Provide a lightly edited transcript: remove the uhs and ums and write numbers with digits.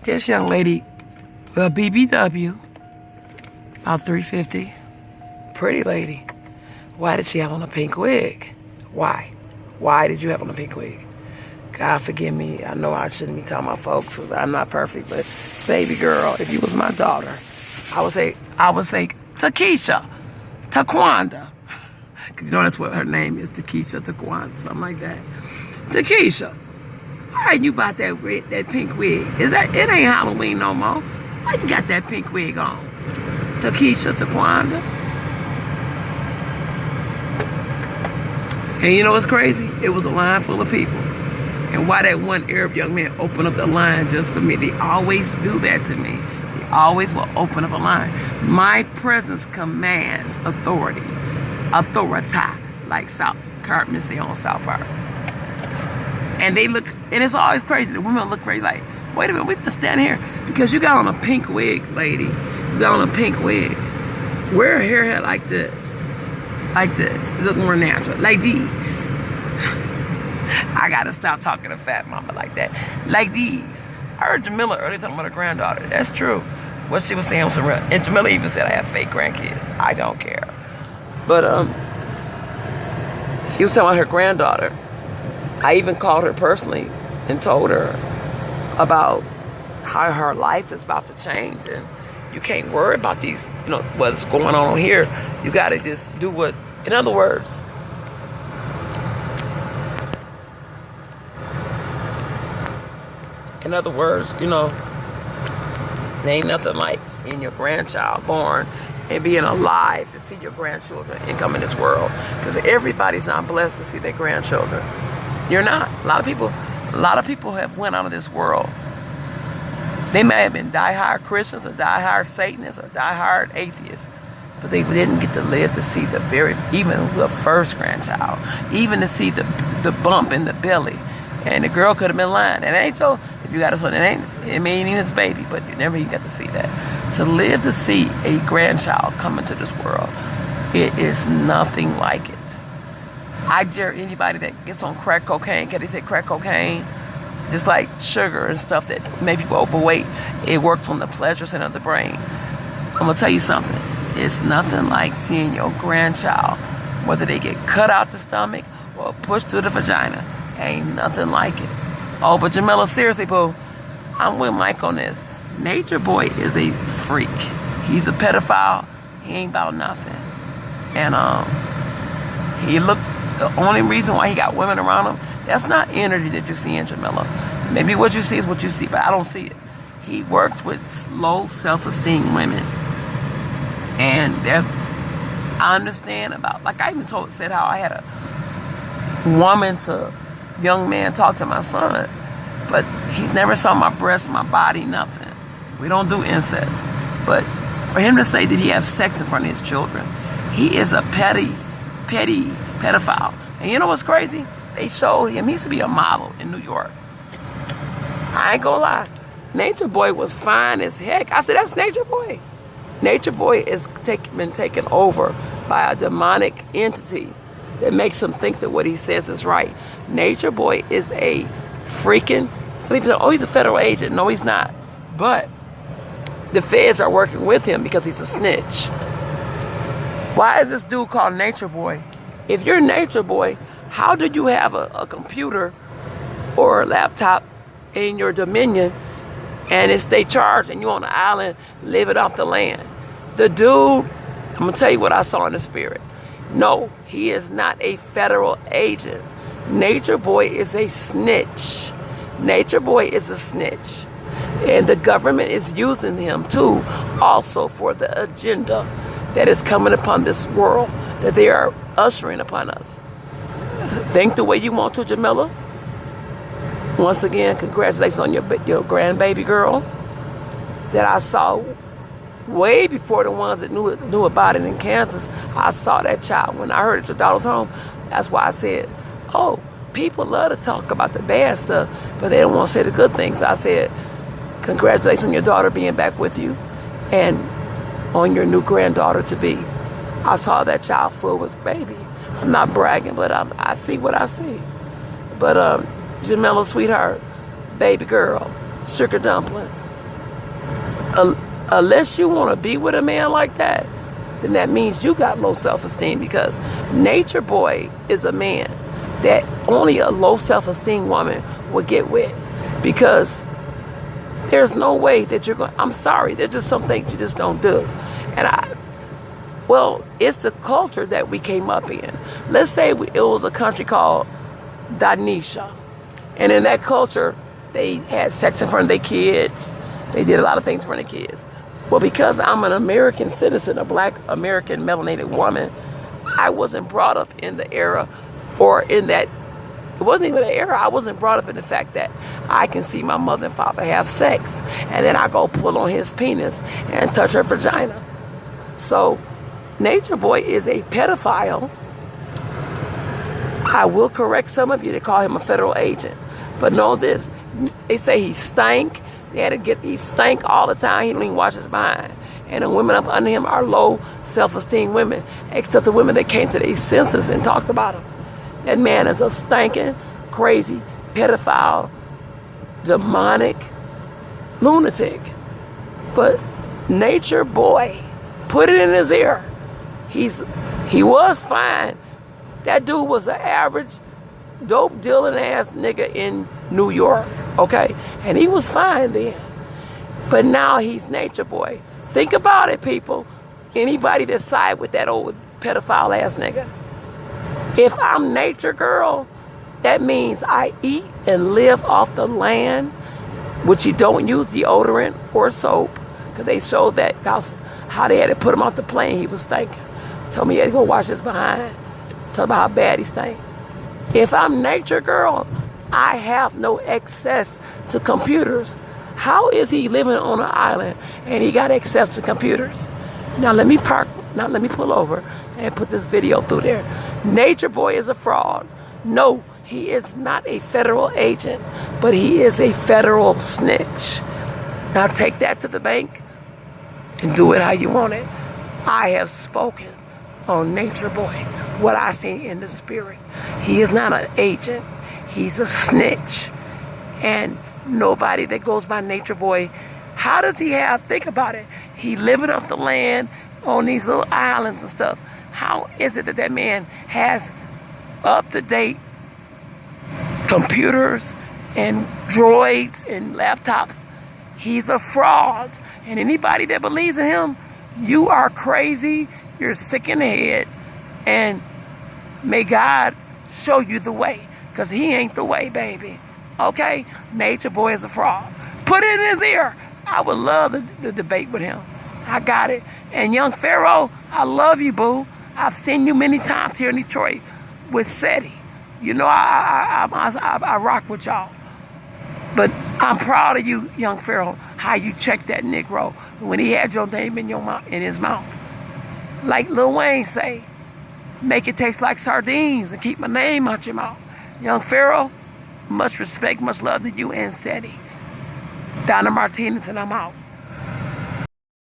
This young lady, well, BBW, about 350, pretty lady. Why did she have on a pink wig? Why? Why did you have on a pink wig? God forgive me. I know I shouldn't be talking about folks because I'm not perfect, but baby girl, if you was my daughter, I would say Takesha, Taquanda. You know that's what her name is, Takesha, Taquanda, something like that. Takesha, why you bought that pink wig? It ain't Halloween no more. Why you got that pink wig on? Takesha, Taquanda. And you know what's crazy? It was a line full of people. And why that one Arab young man opened up the line just for me? They always do that to me. They always will open up a line. My presence commands authority. Authorita, like South Cartman say on South Park. And they look, and it's always crazy. The women look crazy like, wait a minute, we've been standing here. Because you got on a pink wig, lady. You got on a pink wig. Wear a hairhead like this. Like this. Look more natural. Like these. I gotta stop talking to fat mama like that. Like these. I heard Jamila earlier talking about her granddaughter. That's true. What she was saying was some real. And Jamila even said I have fake grandkids. I don't care. But she was talking about her granddaughter. I even called her personally and told her about how her life is about to change, and you can't worry about these, you know, what's going on here. You got to just do what, in other words, you know, there ain't nothing like seeing your grandchild born and being alive to see your grandchildren and come in this world. Because everybody's not blessed to see their grandchildren. You're not. A lot of people have went out of this world. They may have been die-hard Christians or die-hard Satanists or die-hard atheists, but they didn't get to live to see even the first grandchild, even to see the bump in the belly. And the girl could have been lying. And I ain't told, if you got a son, it may ain't even his baby, but you never even got to see that. To live to see a grandchild come into this world, it is nothing like it. I dare anybody that gets on crack cocaine, can they say crack cocaine? Just like sugar and stuff that make people overweight, it works on the pleasure center of the brain. I'm gonna tell you something. It's nothing like seeing your grandchild, whether they get cut out the stomach or pushed through the vagina. Ain't nothing like it. Oh, but Jamila, seriously, boo, I'm with Mike on this. Natureboy is a freak. He's a pedophile. He ain't about nothing. And he looked. The only reason why he got women around him, that's not energy that you see in Jamila. Maybe what you see is what you see, but I don't see it. He works with low self-esteem women. And I understand about, like I even said how I had a woman to young man talk to my son, but he's never saw my breasts, my body, nothing. We don't do incest. But for him to say that he has sex in front of his children, he is a petty pedophile. And you know what's crazy? They showed him, he used to be a model in New York. I ain't gonna lie. Natureboy was fine as heck. I said, that's Natureboy. Natureboy is been taken over by a demonic entity that makes him think that what he says is right. Natureboy is a freaking, some people say, oh, he's a federal agent. No, he's not. But the feds are working with him because he's a snitch. Why is this dude called Natureboy? If you're Natureboy, how did you have a computer or a laptop in your dominion and it stay charged and you on the island living off the land? The dude, I'm going to tell you what I saw in the spirit. No, he is not a federal agent. Natureboy is a snitch. Natureboy is a snitch. And the government is using him too, also for the agenda that is coming upon this world, that they are ushering upon us. Think the way you want to, Jamila. Once again, congratulations on your grandbaby girl that I saw way before the ones that knew about it in Kansas. I saw that child when I heard at your daughter's home. That's why I said, oh, people love to talk about the bad stuff, but they don't want to say the good things. I said, congratulations on your daughter being back with you and on your new granddaughter to be. I saw that child full with baby. I'm not bragging, but I see what I see. But Jamila, sweetheart, baby girl, sugar dumpling, Unless you want to be with a man like that, then that means you got low self-esteem, because Nature Boy is a man that only a low self-esteem woman would get with, because there's no way that you're going. I'm sorry, there's just some things you just don't do. And well, it's the culture that we came up in. Let's say it was a country called Danisha, and in that culture, they had sex in front of their kids. They did a lot of things in front of their kids. Well, because I'm an American citizen, a black American melanated woman, I wasn't brought up in the era, or in that, it wasn't even an era, I wasn't brought up in the fact that I can see my mother and father have sex, and then I go pull on his penis and touch her vagina. So, Nature Boy is a pedophile. I will correct some of you that call him a federal agent. But know this, they say he stank. He stank all the time. He don't even wash his behind. And the women up under him are low self-esteem women, except the women that came to their senses and talked about him. That man is a stinking, crazy, pedophile, demonic lunatic. But Nature Boy, put it in his ear. He was fine. That dude was an average dope dealing ass nigga in New York, okay? And he was fine then. But now he's Nature Boy. Think about it, people. Anybody that side with that old pedophile ass nigga. If I'm Nature Girl, that means I eat and live off the land, which you don't use deodorant or soap, because they showed that how they had to put him off the plane. He was stinking. Told me he had to go wash his behind. Told me how bad he stank. If I'm Nature Girl, I have no access to computers. How is he living on an island and he got access to computers? Now let me pull over and put this video through there. Nature Boy is a fraud. No, he is not a federal agent, but he is a federal snitch. Now take that to the bank and do it how you want it. I have spoken on Nature Boy, what I see in the spirit. He is not an agent. He's a snitch. And nobody that goes by Nature Boy, how does he have, think about it, he living off the land on these little islands and stuff. How is it that that man has up-to-date computers and droids and laptops? He's a fraud. And anybody that believes in him, you are crazy, you're sick in the head, and may God show you the way, because he ain't the way, baby. Okay? Nature Boy is a fraud. Put it in his ear. I would love the debate with him. I got it. And Young Pharaoh, I love you, boo. I've seen you many times here in Detroit with SETI. You know, I rock with y'all. But I'm proud of you, Young Pharaoh, how you checked that Negro when he had your name in his mouth. Like Lil Wayne say, make it taste like sardines and keep my name out your mouth. Young Pharaoh, much respect, much love to you and SETI. Donna Martinez, and I'm out.